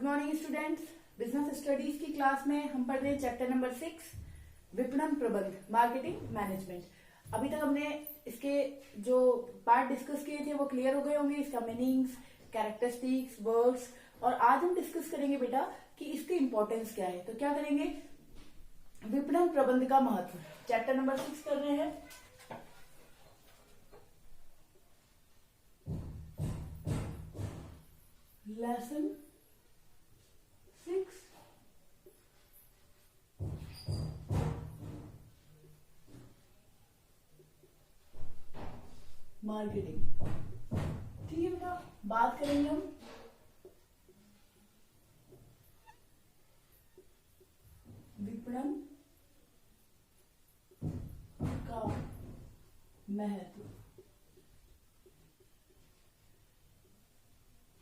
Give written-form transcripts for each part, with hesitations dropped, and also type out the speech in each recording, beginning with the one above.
Morning students. Business studies की class में हम पढ़ रहे हैं चैप्टर नंबर 6 विपणन प्रबंध मार्केटिंग मैनेजमेंट। अभी तक हमने इसके जो पार्ट डिस्कस किए थे वो क्लियर हो गए होंगे, इसका मीनिंग्स, कैरेक्टरिस्टिक्स, वर्ड्स। और आज हम डिस्कस करेंगे बेटा कि इसकी इंपॉर्टेंस क्या है। तो क्या करेंगे, विपणन प्रबंध का महत्व, चैप्टर नंबर 6 कर रहे हैं। Lesson 6 marketing. ठीक है बेटा, बात करेंगे हम विपणन का महत्व।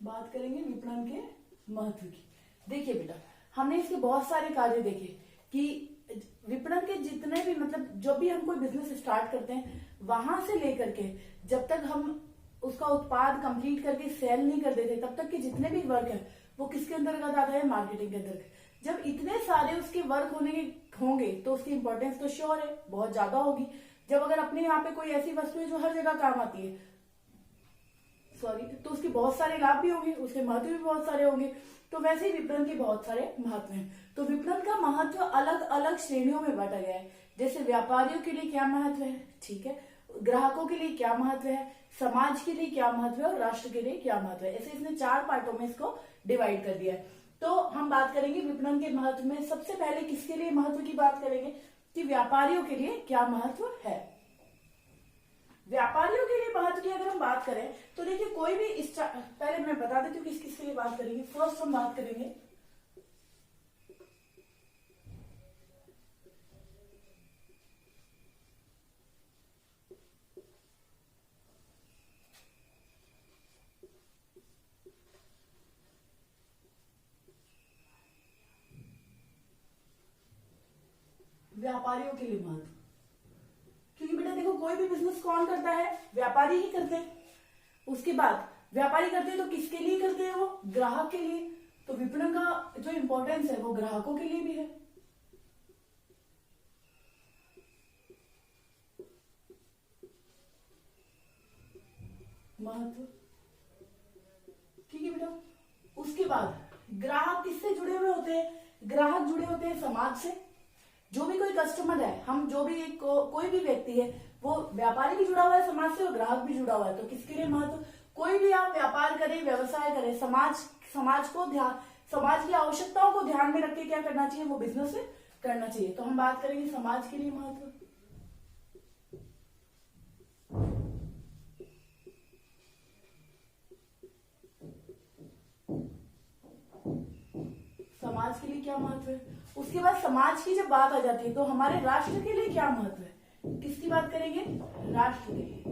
बात करेंगे विपणन के महत्व की। देखिए बेटा, हमने इसके बहुत सारे कार्य देखे कि विपणन के जितने भी मतलब जो भी हम कोई बिजनेस स्टार्ट करते हैं वहां से लेकर के जब तक हम उसका उत्पाद कंप्लीट करके सेल नहीं कर देते तब तक के जितने भी वर्क है वो किसके अंतर्गत आता है, मार्केटिंग के अंतर्गत। जब इतने सारे उसके वर्क होंगे तो उसकी इंपॉर्टेंस तो श्योर है, बहुत ज्यादा होगी। जब अगर अपने यहाँ पे कोई ऐसी वस्तु है जो हर जगह काम आती है, तो उसके बहुत सारे लाभ भी होंगे, उसके महत्व भी बहुत सारे होंगे। तो वैसे ही विपणन के बहुत सारे महत्व हैं। तो विपणन का महत्व अलग अलग श्रेणियों में बांटा गया है। जैसे व्यापारियों के लिए क्या महत्व है, ठीक है, ग्राहकों के लिए क्या महत्व है, समाज के लिए क्या महत्व है और राष्ट्र के लिए क्या महत्व है। ऐसे इसने 4 पार्टों में इसको डिवाइड कर दिया है। तो हम बात करेंगे विपणन के महत्व में। सबसे पहले किसके लिए महत्व की बात करेंगे कि व्यापारियों के लिए क्या महत्व है। व्यापारियों के लिए महत्व की अगर हम बात करें तो देखिए, कोई भी पहले मैं बता देती हूँ किस किसके लिए बात करेंगे। फर्स्ट हम बात करेंगे व्यापारियों के लिए महत्व, क्योंकि बेटा देखो कोई भी बिजनेस कौन करता है, व्यापारी ही करते हैं। उसके बाद व्यापारी करते हैं तो किसके लिए करते हैं, वो ग्राहक के लिए। तो विपणन का जो इंपॉर्टेंस है वो ग्राहकों के लिए भी है। महत्व, ठीक है बेटा। उसके बाद ग्राहक किससे जुड़े हुए होते हैं, ग्राहक जुड़े होते हैं समाज से। जो भी कोई कस्टमर है, हम जो भी कोई भी व्यक्ति है, वो व्यापारी भी जुड़ा हुआ है समाज से और ग्राहक भी जुड़ा हुआ है। तो किसके लिए महत्व, कोई भी आप व्यापार करें, व्यवसाय करें, समाज की आवश्यकताओं को ध्यान में रख के क्या करना चाहिए, वो बिजनेस करना चाहिए। तो हम बात करेंगे समाज के लिए महत्व। समाज के लिए क्या महत्व है। उसके बाद समाज की जब बात आ जाती है तो हमारे राष्ट्र के लिए क्या महत्व है। किसकी बात करेंगे, राष्ट्र के लिए।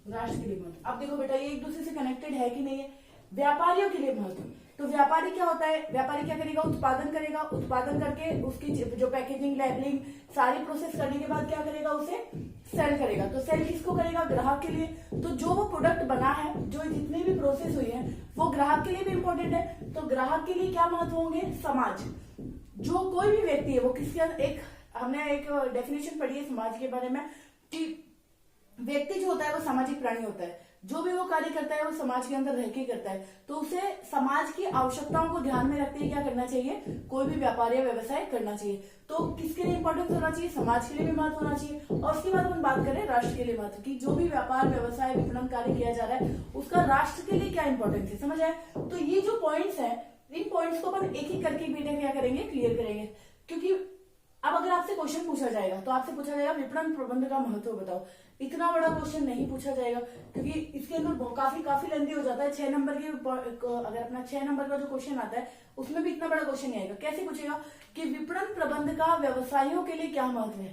राष्ट्र के लिए महत्व। अब देखो बेटा, ये एक दूसरे से कनेक्टेड है कि नहीं है। व्यापारियों के लिए महत्व, तो व्यापारी क्या होता है, व्यापारी क्या करेगा, उत्पादन करेगा, उत्पादन करके उसकी जो पैकेजिंग, लेबलिंग सारी प्रोसेस करने के बाद क्या करेगा, उसे सेल करेगा। तो सेल किसको करेगा, ग्राहक के लिए। तो जो वो प्रोडक्ट बना है, जो जितनी भी प्रोसेस हुई है वो ग्राहक के लिए भी इंपॉर्टेंट है। तो ग्राहक के लिए क्या महत्व होंगे, समाज। जो कोई भी व्यक्ति है वो किसके हमने एक डेफिनेशन पढ़ी है समाज के बारे में कि व्यक्ति जो होता है वो सामाजिक प्राणी होता है। जो भी वो कार्य करता है वो समाज के अंदर रह के करता है। तो उसे समाज की आवश्यकताओं को ध्यान में रखते हुए क्या करना चाहिए, कोई भी व्यापार या व्यवसाय करना चाहिए। तो किसके लिए इंपॉर्टेंस होना चाहिए, समाज के लिए भी महत्व होना चाहिए। और उसके बाद हम बात करें राष्ट्र के लिए महत्व की। जो भी व्यापार, व्यवसाय, विपणन कार्य किया जा रहा है उसका राष्ट्र के लिए क्या इंपॉर्टेंस है, समझ आए। तो ये जो पॉइंट्स है, इन पॉइंट्स को अपन एक एक करके बेटे क्या करेंगे, क्लियर करेंगे। क्योंकि अब अगर आपसे क्वेश्चन पूछा जाएगा तो आपसे पूछा जाएगा विपणन प्रबंध का महत्व बताओ। इतना बड़ा क्वेश्चन नहीं पूछा जाएगा क्योंकि इसके अंदर काफी लेंथी हो जाता है। 6 नंबर की अगर अपना 6 नंबर का जो क्वेश्चन आता है उसमें भी इतना बड़ा क्वेश्चन नहीं आएगा। कैसे पूछेगा कि विपणन प्रबंध का व्यवसायियों के लिए क्या महत्व है,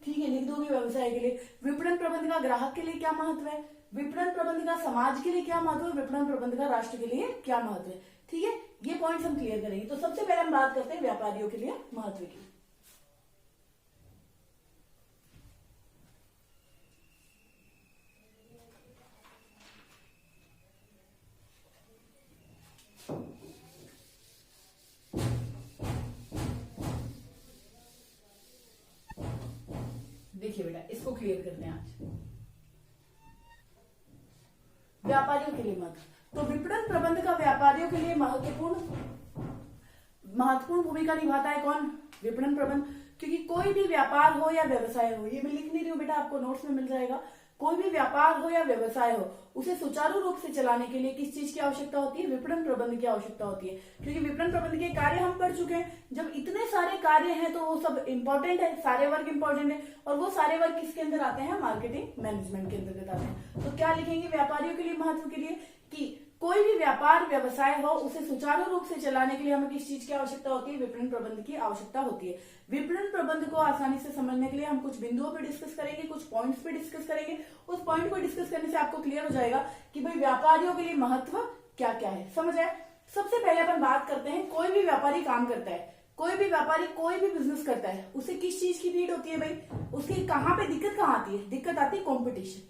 ठीक है, लिख दोगे व्यवसाय के लिए। विपणन प्रबंध का ग्राहक के लिए क्या महत्व है, विपणन प्रबंध का समाज के लिए क्या महत्व है, विपणन प्रबंध का राष्ट्र के लिए क्या महत्व है। ठीक है, ये पॉइंट्स हम क्लियर करेंगे। तो सबसे पहले हम बात करते हैं व्यापारियों के लिए महत्व की। देखिए बेटा, इसको क्लियर करते हैं आज। व्यापारियों के लिए महत्व, तो विपणन प्रबंध का व्यापारियों के लिए महत्वपूर्ण भूमिका निभाता है कौन? विपणन प्रबंध। क्योंकि कोई भी व्यापार हो या व्यवसाय हो, ये मैं लिख नहीं रही हूँ बेटा, आपको नोट्स में मिल जाएगा, कोई भी व्यापार हो या व्यवसाय हो, उसे सुचारू रूप से चलाने के लिए किस चीज की आवश्यकता होती है? विपणन प्रबंध की आवश्यकता होती है। क्योंकि विपणन प्रबंध के कार्य हम पढ़ चुके हैं, जब इतने सारे कार्य हैं तो वो सब इंपॉर्टेंट है, सारे वर्ग इंपॉर्टेंट है, और वो सारे वर्ग किसके अंदर आते हैं? मार्केटिंग मैनेजमेंट के अंतर्गत आते हैं। तो क्या लिखेंगे व्यापारियों के लिए महत्व के लिए? कि कोई भी व्यापार व्यवसाय हो, उसे सुचारू रूप से चलाने के लिए हमें किस चीज की आवश्यकता होती है? विपणन प्रबंध की आवश्यकता होती है। विपणन प्रबंध को आसानी से समझने के लिए हम कुछ बिंदुओं पे डिस्कस करेंगे, कुछ पॉइंट्स पे डिस्कस करेंगे। उस पॉइंट को डिस्कस करने से आपको क्लियर हो जाएगा कि भाई व्यापारियों के लिए महत्व क्या क्या है। समझ आए? सबसे पहले अपन बात करते हैं, कोई भी व्यापारी काम करता है, कोई भी व्यापारी कोई भी बिजनेस करता है, उसे किस चीज की नीड होती है भाई? उसकी कहाँ पे दिक्कत कहाँ आती है? दिक्कत आती है कॉम्पिटिशन।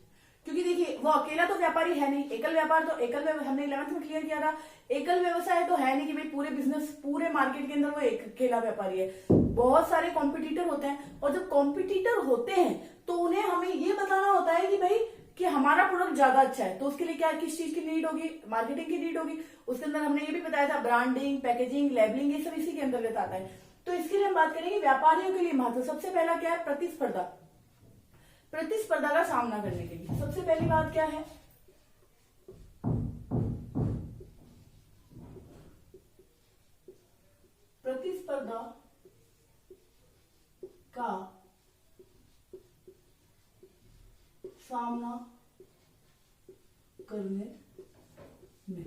क्योंकि देखिए, वो अकेला तो व्यापारी है नहीं, एकल व्यापार तो हमने 11th में क्लियर किया था, एकल व्यवसाय तो है नहीं कि भाई पूरे बिजनेस पूरे मार्केट के अंदर वो एक अकेला व्यापारी है। बहुत सारे कॉम्पिटिटर होते हैं, और जब कॉम्पिटिटर होते हैं तो उन्हें हमें ये बताना होता है कि भाई कि हमारा प्रोडक्ट ज्यादा अच्छा है, तो उसके लिए क्या किस चीज की नीड होगी? मार्केटिंग की नीड होगी। उसके अंदर हमने ये भी बताया था, ब्रांडिंग, पैकेजिंग, लेबलिंग, ये सब इसी के अंतर्गत आता है। तो इसके लिए हम बात करेंगे व्यापारियों के लिए महत्व। सबसे पहला क्या है? प्रतिस्पर्धा। प्रतिस्पर्धा का सामना करने के लिए सबसे पहली बात क्या है? प्रतिस्पर्धा का सामना करने में,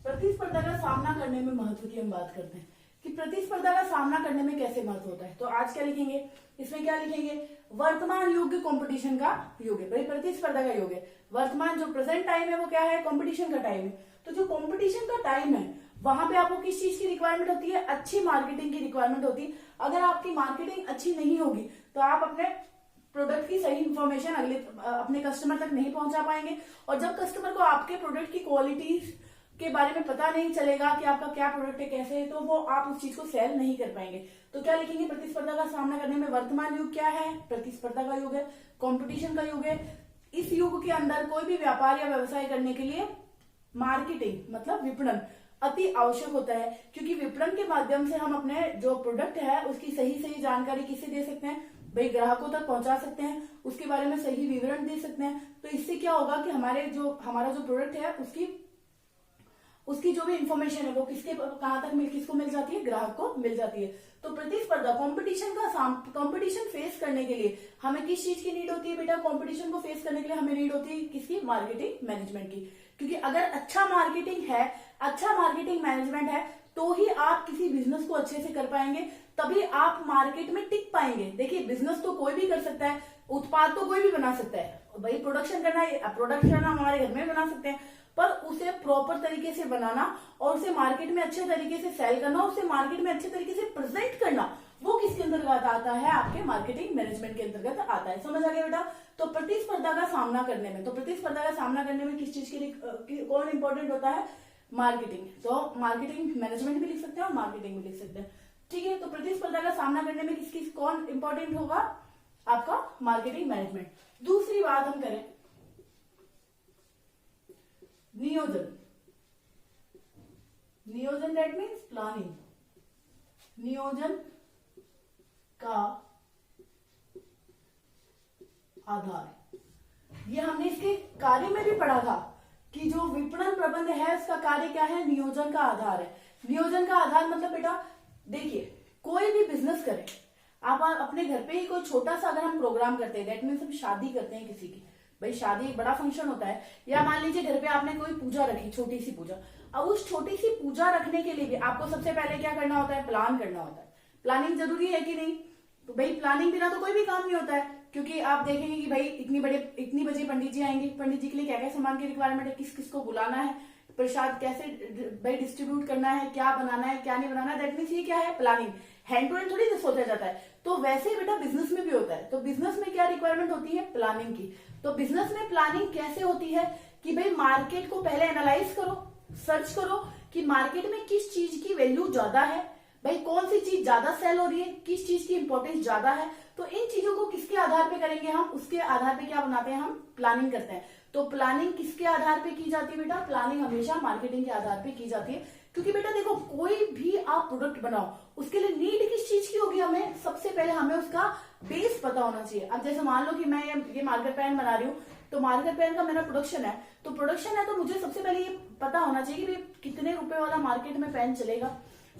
प्रतिस्पर्धा का सामना करने में महत्व की हम बात करते हैं कि प्रतिस्पर्धा का सामना करने में कैसे महत्व होता है। तो आज क्या लिखेंगे? इसमें क्या लिखेंगे? वर्तमान युग कंपटीशन का युग है भाई, प्रतिस्पर्धा का युग है। वर्तमान जो प्रेजेंट टाइम है वो क्या है? कंपटीशन का टाइम है। तो जो कंपटीशन का टाइम है वहां पे आपको किस चीज की रिक्वायरमेंट होती है? अच्छी मार्केटिंग की रिक्वायरमेंट होती है। अगर आपकी मार्केटिंग अच्छी नहीं होगी तो आप अपने प्रोडक्ट की सही इंफॉर्मेशन अपने कस्टमर तक नहीं पहुंचा पाएंगे, और जब कस्टमर को आपके प्रोडक्ट की क्वालिटी के बारे में पता नहीं चलेगा कि आपका क्या प्रोडक्ट है, कैसे है, तो वो आप उस चीज को सेल नहीं कर पाएंगे। तो क्या लिखेंगे? प्रतिस्पर्धा का सामना करने में वर्तमान युग क्या है? प्रतिस्पर्धा का युग है, कंपटीशन का युग है। इस युग के अंदर कोई भी व्यापार या व्यवसाय करने के लिए मार्केटिंग मतलब विपणन अति आवश्यक होता है, क्योंकि विपणन के माध्यम से हम अपने जो प्रोडक्ट है उसकी सही जानकारी किसे दे सकते हैं? भाई ग्राहकों तक पहुंचा सकते हैं, उसके बारे में सही विवरण दे सकते हैं। तो इससे क्या होगा कि हमारा जो प्रोडक्ट है उसकी जो भी इंफॉर्मेशन है वो किसको मिल जाती है? ग्राहक को मिल जाती है। तो प्रतिस्पर्धा कंपटीशन फेस करने के लिए हमें किस चीज की नीड होती है बेटा? कंपटीशन को फेस करने के लिए हमें नीड होती है किसकी? मार्केटिंग मैनेजमेंट की। क्योंकि अगर अच्छा मार्केटिंग है, अच्छा मार्केटिंग मैनेजमेंट है, तो ही आप किसी बिजनेस को अच्छे से कर पाएंगे, तभी आप मार्केट में टिक पाएंगे। देखिए, बिजनेस तो कोई भी कर सकता है, उत्पाद तो कोई भी बना सकता है भाई, प्रोडक्ट करना हमारे घर में बना सकते हैं, पर उसे प्रॉपर तरीके से बनाना और उसे मार्केट में अच्छे तरीके से सेल करना, उसे मार्केट में अच्छे तरीके से प्रेजेंट करना, वो किसके अंतर्गत आता है? आपके मार्केटिंग मैनेजमेंट के अंतर्गत आता है। समझ आ गया बेटा? तो प्रतिस्पर्धा का सामना करने में, किस चीज के कौन इंपॉर्टेंट होता है? मार्केटिंग। तो मार्केटिंग मैनेजमेंट भी लिख सकते हैं और मार्केटिंग भी लिख सकते हैं। ठीक है, तो प्रतिस्पर्धा का सामना करने में कौन इंपॉर्टेंट होगा? आपका मार्केटिंग मैनेजमेंट। दूसरी बात हम करें नियोजन दैट मीन्स प्लानिंग। नियोजन का आधार, ये हमने इसके कार्य में भी पढ़ा था कि जो विपणन प्रबंध है उसका कार्य क्या है? नियोजन का आधार है। नियोजन का आधार मतलब बेटा देखिए, कोई भी बिजनेस करें, आप अपने घर पे ही कोई छोटा सा अगर हम प्रोग्राम करते हैं, दैट मीन्स हम शादी करते हैं किसी की, भाई शादी एक बड़ा फंक्शन होता है, या मान लीजिए घर पे आपने कोई पूजा रखी, छोटी सी पूजा। अब उस छोटी सी पूजा रखने के लिए भी आपको सबसे पहले क्या करना होता है? प्लान करना होता है। प्लानिंग जरूरी है कि नहीं? तो भाई प्लानिंग बिना तो कोई भी काम नहीं होता है, क्योंकि आप देखेंगे कि भाई इतनी बजे पंडित जी आएंगे, पंडित जी के लिए क्या क्या सामान की रिक्वायरमेंट है, किस किस को बुलाना है, प्रसाद कैसे भाई डिस्ट्रीब्यूट करना है, क्या बनाना है क्या नहीं बनाना है, दैट मीन्स ये क्या है? प्लानिंग। हैंड टू हैंड थोड़ी सोचा जाता है। तो वैसे ही बेटा बिजनेस में भी होता है। तो बिजनेस में क्या रिक्वायरमेंट होती है? प्लानिंग की। तो बिजनेस में प्लानिंग कैसे होती है कि भाई मार्केट को पहले एनालाइज करो, सर्च करो कि मार्केट में किस चीज की वैल्यू ज्यादा है, भाई कौन सी चीज ज्यादा सेल हो रही है, किस चीज की इंपॉर्टेंस ज्यादा है, तो इन चीजों को किसके आधार पे करेंगे हम, उसके आधार पे क्या बनाते हैं हम, प्लानिंग करते हैं। तो प्लानिंग किसके आधार पे की जाती है बेटा, प्लानिंग हमेशा मार्केटिंग के आधार पे की जाती है। क्योंकि बेटा देखो कोई भी आप प्रोडक्ट बनाओ उसके लिए नीड किस चीज की होगी, हमें सबसे पहले हमें उसका बेस पता होना चाहिए। अब जैसे मान लो कि मैं ये मार्कर पेन बना रही हूँ, तो मार्कर पेन का मेरा प्रोडक्शन है, तो प्रोडक्शन है तो मुझे सबसे पहले ये पता होना चाहिए कि कितने रुपए वाला मार्केट में पेन चलेगा।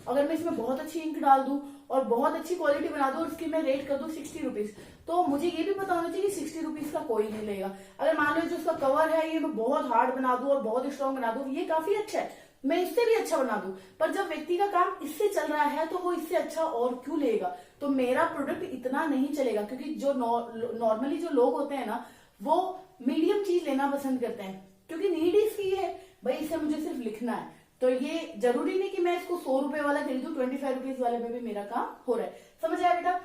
अगर मैं इसमें बहुत अच्छी इंक डाल दूं और बहुत अच्छी क्वालिटी बना दूं और उसकी मैं रेट कर दूं 60 रुपीज, तो मुझे ये भी पता होना चाहिए कि 60 रुपीज का कोई नहीं लेगा। अगर मान लो जो उसका कवर है ये मैं बहुत हार्ड बना दूं और बहुत स्ट्रॉन्ग बना दूं, ये काफी अच्छा है, मैं इससे भी अच्छा बना दूं, पर जब व्यक्ति का काम इससे चल रहा है तो वो इससे अच्छा और क्यों लेगा, तो मेरा प्रोडक्ट इतना नहीं चलेगा। क्योंकि जो नॉर्मली जो लोग होते हैं ना वो मीडियम चीज लेना पसंद करते हैं, क्योंकि नीड इसकी है भाई इसे मुझे सिर्फ लिखना है, तो ये जरूरी नहीं कि मैं इसको 100 रुपए वाला खरीदूं, 25 रुपीज वाले में भी मेरा काम हो रहा है। समझ आया बेटा।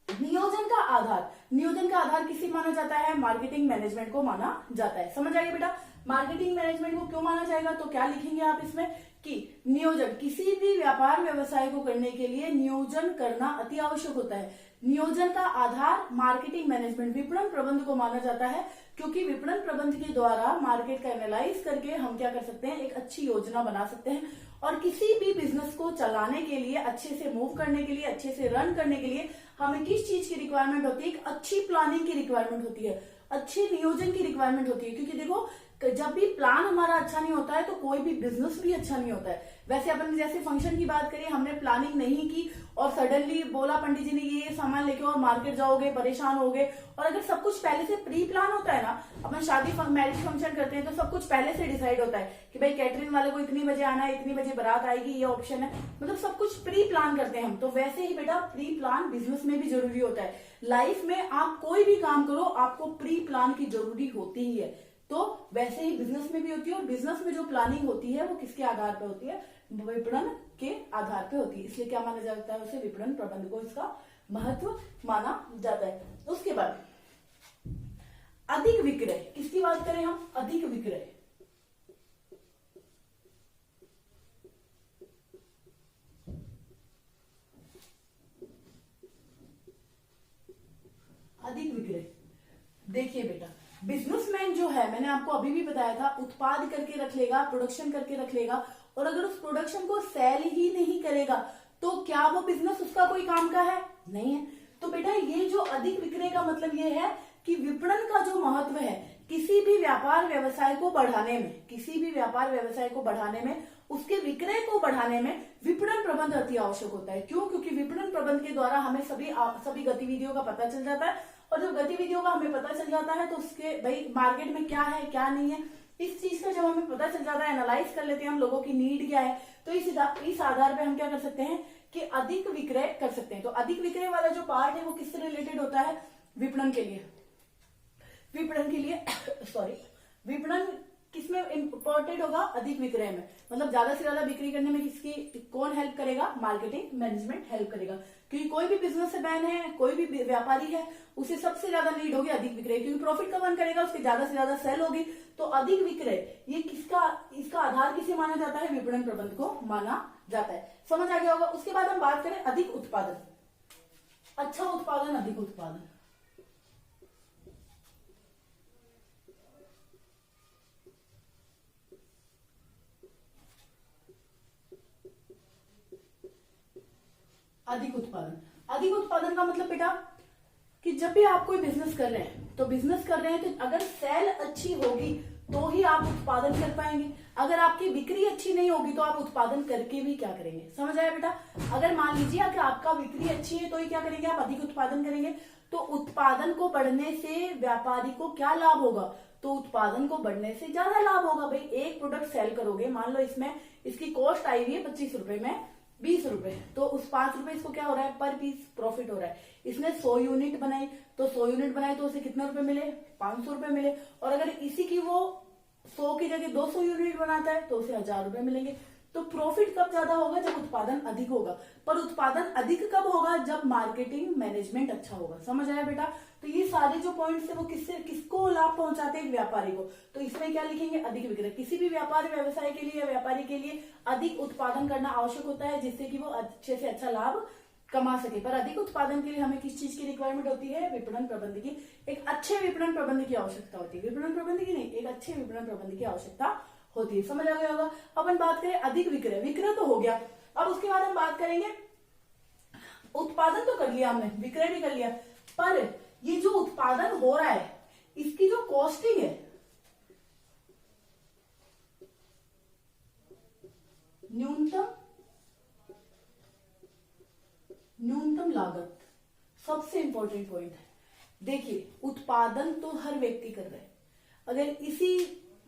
नियोजन का आधार, नियोजन का आधार किसे माना जाता है, मार्केटिंग मैनेजमेंट को माना जाता है। समझ आइए बेटा, मार्केटिंग मैनेजमेंट को क्यों माना जाएगा, तो क्या लिखेंगे आप इसमें कि नियोजन, किसी भी व्यापार व्यवसाय को करने के लिए नियोजन करना अति आवश्यक होता है। नियोजन का आधार मार्केटिंग मैनेजमेंट, विपणन प्रबंध को माना जाता है, क्योंकि विपणन प्रबंध के द्वारा मार्केट का एनालाइज करके हम क्या कर सकते हैं, एक अच्छी योजना बना सकते हैं। और किसी भी बिजनेस को चलाने के लिए, अच्छे से मूव करने के लिए, अच्छे से रन करने के लिए हमें किस चीज की रिक्वायरमेंट होती है, एक अच्छी प्लानिंग की रिक्वायरमेंट होती है, अच्छे नियोजन की रिक्वायरमेंट होती है। क्योंकि देखो जब भी प्लान हमारा अच्छा नहीं होता है तो कोई भी बिजनेस भी अच्छा नहीं होता है। वैसे अपन जैसे फंक्शन की बात करें, हमने प्लानिंग नहीं की और सडनली बोला पंडित जी ने ये सामान लेके और मार्केट जाओगे, परेशान होगे। और अगर सब कुछ पहले से प्री प्लान होता है ना, अपन शादी मैरिज फंक्शन करते हैं तो सब कुछ पहले से डिसाइड होता है कि भाई कैटरिंग वाले को इतनी बजे आना है, इतनी बजे बारात आएगी, ये ऑप्शन है, मतलब सब कुछ प्री प्लान करते हैं हम। तो वैसे ही बेटा प्री प्लान बिजनेस में भी जरूरी होता है। लाइफ में आप कोई भी काम करो आपको प्री प्लान की जरूरी होती ही है, तो वैसे ही बिजनेस में भी होती है। और बिजनेस में जो प्लानिंग होती है वो किसके आधार पर होती है, विपणन के आधार पर होती है। इसलिए क्या माना जाता है, उसे विपणन प्रबंध को इसका महत्व माना जाता है। उसके बाद अधिक विक्रय, किसकी बात करें हम, अधिक विक्रय। अधिक विक्रय, देखिए बेटा बिजनेसमैन जो है, मैंने आपको अभी भी बताया था, उत्पाद करके रख लेगा, प्रोडक्शन करके रख लेगा, और अगर उस प्रोडक्शन को सेल ही नहीं करेगा तो क्या वो बिजनेस उसका कोई काम का है, नहीं है। तो बेटा ये जो अधिक विक्रय का मतलब ये है कि विपणन का जो महत्व है किसी भी व्यापार व्यवसाय को बढ़ाने में, किसी भी व्यापार व्यवसाय को बढ़ाने में, उसके विक्रय को बढ़ाने में विपणन प्रबंध अति आवश्यक होता है। क्यों, क्योंकि विपणन प्रबंध के द्वारा हमें सभी गतिविधियों का पता चल जाता है, और जब गतिविधियों का हमें पता चल जाता है तो उसके भाई मार्केट में क्या है क्या नहीं है, इस चीज का जब हमें पता चल जाता है, एनालाइज कर लेते हैं हम लोगों की नीड क्या है, तो इस आधार पे हम क्या कर सकते हैं कि अधिक विक्रय कर सकते हैं। तो अधिक विक्रय वाला जो पार्ट है वो किससे रिलेटेड होता है, विपणन के लिए, विपणन के लिए सॉरी विपणन किसमें इंपॉर्टेंट होगा, अधिक विक्रय में, मतलब ज्यादा से ज्यादा बिक्री करने में किसकी कौन हेल्प करेगा, मार्केटिंग मैनेजमेंट हेल्प करेगा। क्योंकि कोई भी बिजनेस मैन है, कोई भी व्यापारी है, उसे सबसे ज्यादा नीड होगी अधिक विक्रय, क्योंकि प्रॉफिट कब अर्न करेगा, उसके ज्यादा से ज्यादा सेल होगी। तो अधिक विक्रय ये किसका, इसका आधार किसे माना जाता है, विपणन प्रबंध को माना जाता है। समझ आ गया होगा। उसके बाद हम बात करें अधिक उत्पादन, अच्छा उत्पादन, अधिक उत्पादन। अधिक उत्पादन, अधिक उत्पादन का मतलब बेटा कि जब भी आप कोई बिजनेस कर रहे हैं तो बिजनेस कर रहे हैं तो अगर सेल अच्छी होगी तो ही आप उत्पादन कर पाएंगे। अगर आपकी बिक्री अच्छी नहीं होगी तो आप उत्पादन करके भी क्या करेंगे, समझ आया बेटा। अगर मान लीजिए कि आपका बिक्री अच्छी है तो ही क्या करेंगे, आप अधिक उत्पादन करेंगे। तो उत्पादन को बढ़ने से व्यापारी को क्या लाभ होगा, तो उत्पादन को बढ़ने से ज्यादा लाभ होगा। भाई एक प्रोडक्ट सेल करोगे, मान लो इसमें इसकी कॉस्ट आई हुई है 25 रुपए में 20 रुपए, तो उस 5 रुपए इसको क्या हो रहा है, पर पीस प्रॉफिट हो रहा है। इसने 100 यूनिट बनाई, तो 100 यूनिट बनाई तो उसे कितने रुपए मिले, 500 रुपए मिले। और अगर इसी की वो 100 की जगह 200 यूनिट बनाता है तो उसे 1000 रुपए मिलेंगे। तो प्रॉफिट कब ज्यादा होगा? जब उत्पादन अधिक होगा। पर उत्पादन अधिक कब होगा? जब मार्केटिंग मैनेजमेंट अच्छा होगा। समझ आया बेटा? तो ये सारे जो पॉइंट्स है वो किसको लाभ पहुंचाते हैं? व्यापारी को। तो इसमें क्या लिखेंगे? अधिक विक्रय। किसी भी व्यापार व्यवसाय के लिए या व्यापारी के लिए अधिक उत्पादन करना आवश्यक होता है, जिससे कि वो अच्छे से अच्छा लाभ कमा सके। पर अधिक उत्पादन के लिए हमें किस चीज की रिक्वायरमेंट होती है? विपणन प्रबंध की। एक अच्छे विपणन प्रबंध की आवश्यकता होती है। विपणन प्रबंध की नहीं, एक अच्छे विपणन प्रबंध की आवश्यकता होती है। समझ आ गया होगा? अपन बात करें अधिक विक्रय। विक्रय तो हो गया, अब उसके बाद हम बात करेंगे, उत्पादन तो कर लिया हमने, विक्रय भी कर लिया, पर ये जो उत्पादन हो रहा है इसकी जो कॉस्टिंग है, न्यूनतम लागत सबसे इंपॉर्टेंट पॉइंट है। देखिए, उत्पादन तो हर व्यक्ति कर रहा है। अगर इसी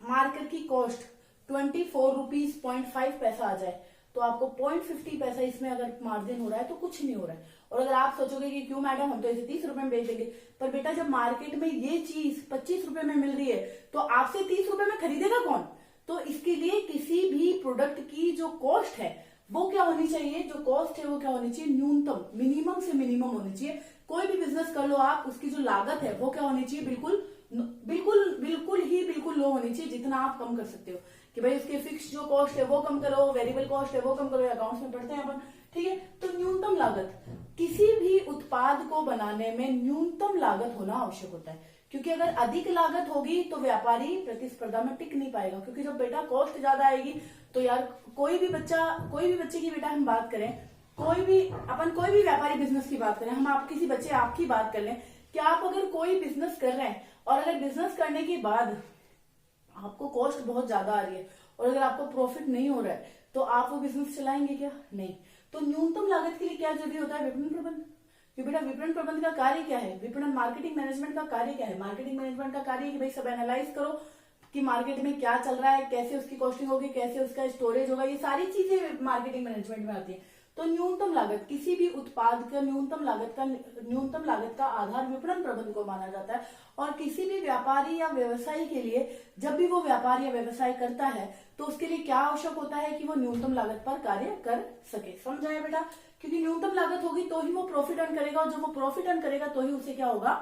मार्केट की कॉस्ट 24 रुपीज 0.5 पैसा आ जाए तो आपको 0.50 पैसा इसमें अगर मार्जिन हो रहा है तो कुछ नहीं हो रहा है। और अगर आप सोचोगे कि क्यों मैडम, हम तो इसे 30 रुपए में बेच देंगे, पर बेटा जब मार्केट में ये चीज 25 रुपए में मिल रही है तो आपसे 30 रुपए में खरीदेगा कौन? तो इसके लिए किसी भी प्रोडक्ट की जो कॉस्ट है वो क्या होनी चाहिए? जो कॉस्ट है वो क्या होनी चाहिए? न्यूनतम, मिनिमम से मिनिमम होनी चाहिए। कोई भी बिजनेस कर लो आप, उसकी जो लागत है वो क्या होनी चाहिए? बिल्कुल लो होनी चाहिए, जितना आप कम कर सकते हो। कि भाई उसके फिक्स जो कॉस्ट है वो कम करो, वेरिएबल कॉस्ट है वो कम करो, अकाउंट्स में पढ़ते हैं अपन, ठीक है। तो न्यूनतम लागत, किसी भी उत्पाद को बनाने में न्यूनतम लागत होना आवश्यक होता है। क्योंकि अगर अधिक लागत होगी तो व्यापारी प्रतिस्पर्धा में टिक नहीं पाएगा। क्योंकि जब बेटा कॉस्ट ज्यादा आएगी तो यार कोई भी बच्चे की बेटा हम बात करें, कोई भी व्यापारी बिजनेस की बात करें, हम आप किसी बच्चे आपकी बात कर लें कि आप अगर कोई बिजनेस कर रहे हैं और अगर बिजनेस करने के बाद आपको कॉस्ट बहुत ज्यादा आ रही है और अगर आपको प्रॉफिट नहीं हो रहा है तो आप वो बिजनेस चलाएंगे क्या? नहीं। तो न्यूनतम लागत के लिए क्या जरूरी होता है? विपणन प्रबंध। कि बेटा विपणन प्रबंध का कार्य क्या है? विपणन मार्केटिंग मैनेजमेंट का कार्य क्या है? मार्केटिंग मैनेजमेंट का कार्य कि भाई सब एनालाइज करो कि मार्केट में क्या चल रहा है, कैसे उसकी कॉस्टिंग होगी, कैसे उसका स्टोरेज होगा, ये सारी चीजें मार्केटिंग मैनेजमेंट में आती है। तो न्यूनतम लागत, किसी भी उत्पाद का न्यूनतम लागत का आधार विपणन प्रबंध को माना जाता है। और किसी भी व्यापारी या व्यवसायी के लिए जब भी वो व्यापार या व्यवसाय करता है तो उसके लिए क्या आवश्यक होता है? कि वो न्यूनतम लागत पर कार्य कर सके। समझाया बेटा? क्योंकि न्यूनतम लागत होगी तो ही वो प्रॉफिट अर्न करेगा, और जब वो प्रॉफिट अर्न करेगा तो ही उसे क्या होगा?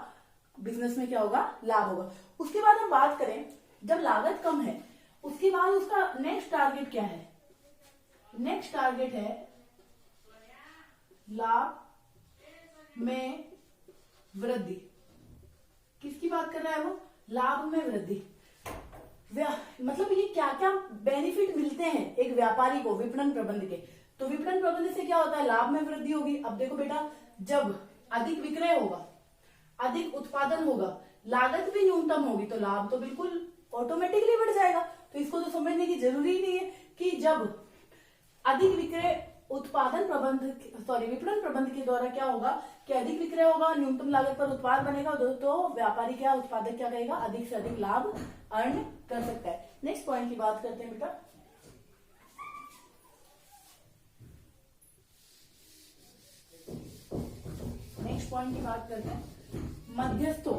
बिजनेस में क्या होगा? लाभ होगा। उसके बाद हम बात करें, जब लागत कम है उसके बाद उसका नेक्स्ट टारगेट क्या है? नेक्स्ट टारगेट है लाभ में वृद्धि। किसकी बात कर रहा है वो? लाभ में वृद्धि। मतलब ये क्या क्या बेनिफिट मिलते हैं एक व्यापारी को विपणन प्रबंध के? तो विपणन प्रबंध से क्या होता है? लाभ में वृद्धि होगी। अब देखो बेटा, जब अधिक विक्रय होगा, अधिक उत्पादन होगा, लागत भी न्यूनतम होगी, तो लाभ तो बिल्कुल ऑटोमेटिकली बढ़ जाएगा। तो इसको तो समझने की जरूरी ही नहीं है कि जब अधिक विक्रय विपणन प्रबंध के द्वारा क्या होगा कि अधिक विक्रय होगा, न्यूनतम लागत पर उत्पाद बनेगा, तो व्यापारी क्या, उत्पादक क्या करेगा? अधिक से अधिक लाभ अर्न कर सकता है। नेक्स्ट पॉइंट की बात करते हैं बेटा। नेक्स्ट पॉइंट की बात करते हैं मध्यस्थों।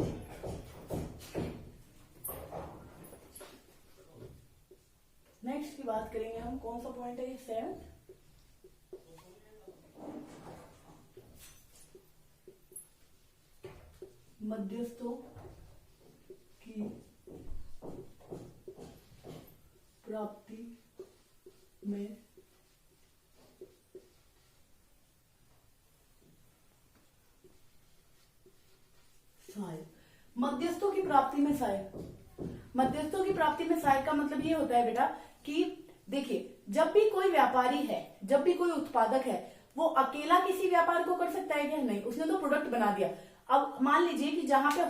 नेक्स्ट की बात करेंगे हम, कौन सा पॉइंट है ये? 7। मध्यस्थों की प्राप्ति में सहायक। मध्यस्थों की प्राप्ति में सहायक। मध्यस्थों की प्राप्ति में सहायक का मतलब ये होता है बेटा कि देखिए, जब भी कोई व्यापारी है, जब भी कोई उत्पादक है, वो अकेला किसी व्यापार को कर सकता है क्या? नहीं। उसने तो प्रोडक्ट बना दिया। अब मान लीजिए कि जहां पे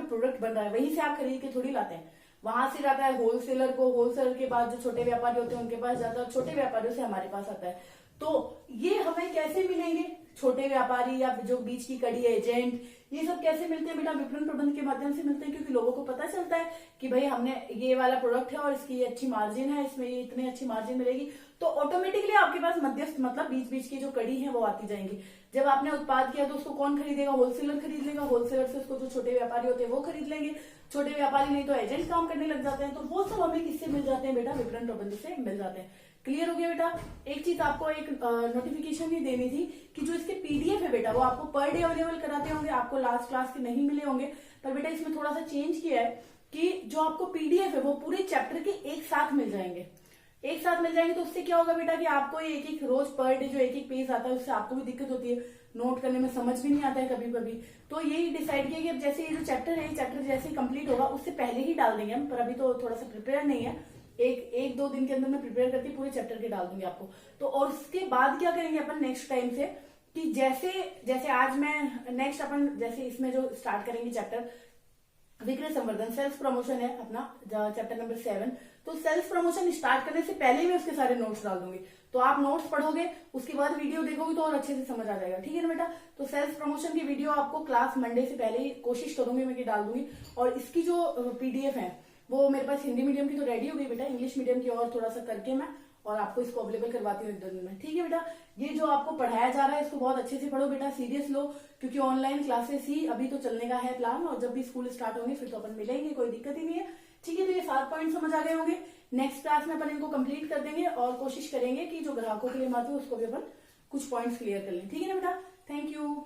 प्रोडक्ट बन रहा है वहीं से आप खरीद के थोड़ी लाते हैं, वहां से जाता है होलसेलर को, होलसेलर के बाद जो छोटे व्यापारी होते हैं उनके पास जाता है, छोटे व्यापारियों से हमारे पास आता है। तो ये हमें कैसे मिलेंगे? छोटे व्यापारी या जो बीच की कड़ी एजेंट, ये सब कैसे मिलते हैं बेटा? विपणन प्रबंध के माध्यम से मिलते हैं। क्योंकि लोगों को पता चलता है कि भाई हमने ये वाला प्रोडक्ट है और इसकी ये अच्छी मार्जिन है, इसमें ये इतनी अच्छी मार्जिन मिलेगी, तो ऑटोमेटिकली आपके पास मध्यस्थ मतलब बीच बीच की जो कड़ी है वो आती जाएंगी। जब आपने उत्पाद किया तो उसको कौन खरीदेगा? होलसेलर खरीद लेगा। होलसेलर से उसको जो छोटे व्यापारी होते हैं वो खरीद लेंगे। छोटे व्यापारी नहीं तो एजेंट काम करने लग जाते हैं। तो वो सब हमें किससे मिल जाते हैं बेटा? विपणन प्रबंध से मिल जाते हैं। क्लियर हो गया बेटा। एक चीज आपको एक नोटिफिकेशन भी देनी थी कि जो इसके पीडीएफ है बेटा वो आपको पर डे अवेलेबल कराते होंगे, आपको लास्ट क्लास के नहीं मिले होंगे, पर बेटा इसमें थोड़ा सा चेंज किया है कि जो आपको पीडीएफ है वो पूरे चैप्टर के एक साथ मिल जाएंगे। एक साथ मिल जाएंगे तो उससे क्या होगा बेटा कि आपको एक एक रोज पर डे जो एक एक पेज आता है उससे आपको भी दिक्कत होती है, नोट करने में समझ भी नहीं आता है कभी कभी। तो यही डिसाइड किया कि अब जैसे ये जो चैप्टर है, ये चैप्टर जैसे ही कंप्लीट होगा उससे पहले ही डाल देंगे हम, पर अभी तो थोड़ा सा प्रिपेयर नहीं है, एक दो दिन के अंदर मैं प्रिपेयर करके पूरे चैप्टर के डाल दूंगी आपको। तो और उसके बाद क्या करेंगे अपन नेक्स्ट टाइम से कि जैसे जैसे आज मैं नेक्स्ट अपन जैसे इसमें जो स्टार्ट करेंगे चैप्टर विक्रय संवर्धन, सेल्फ प्रमोशन है अपना चैप्टर नंबर 7, तो सेल्फ प्रमोशन स्टार्ट करने से पहले ही मैं उसके सारे नोट्स डाल दूंगी, तो आप नोट्स पढ़ोगे उसके बाद वीडियो देखोगे तो और अच्छे से समझ आ जाएगा, ठीक है ना बेटा। तो सेल्फ प्रमोशन की वीडियो आपको क्लास मंडे से पहले ही कोशिश करूंगी मैं कि डाल दूंगी, और इसकी जो पीडीएफ है वो मेरे पास हिंदी मीडियम की तो रेडी हो गई बेटा, इंग्लिश मीडियम की और थोड़ा सा करके मैं और आपको इसको अवेलेबल करवाती हूँ एक दो दिन में, ठीक है बेटा। ये जो आपको पढ़ाया जा रहा है इसको बहुत अच्छे से पढ़ो बेटा, सीरियस लो, क्योंकि ऑनलाइन क्लासेस ही अभी तो चलने का है प्लान, और जब भी स्कूल स्टार्ट होंगे फिर तो अपन मिलेंगे, कोई दिक्कत ही नहीं है, ठीक है। तो ये 7 पॉइंट समझ आ गए होंगे, नेक्स्ट क्लास में अपन इनको कंप्लीट कर देंगे और कोशिश करेंगे कि जो ग्राहकों के लिए महत्व है उसको भी अपन कुछ पॉइंट्स क्लियर कर लें, ठीक है ना बेटा। Thank you.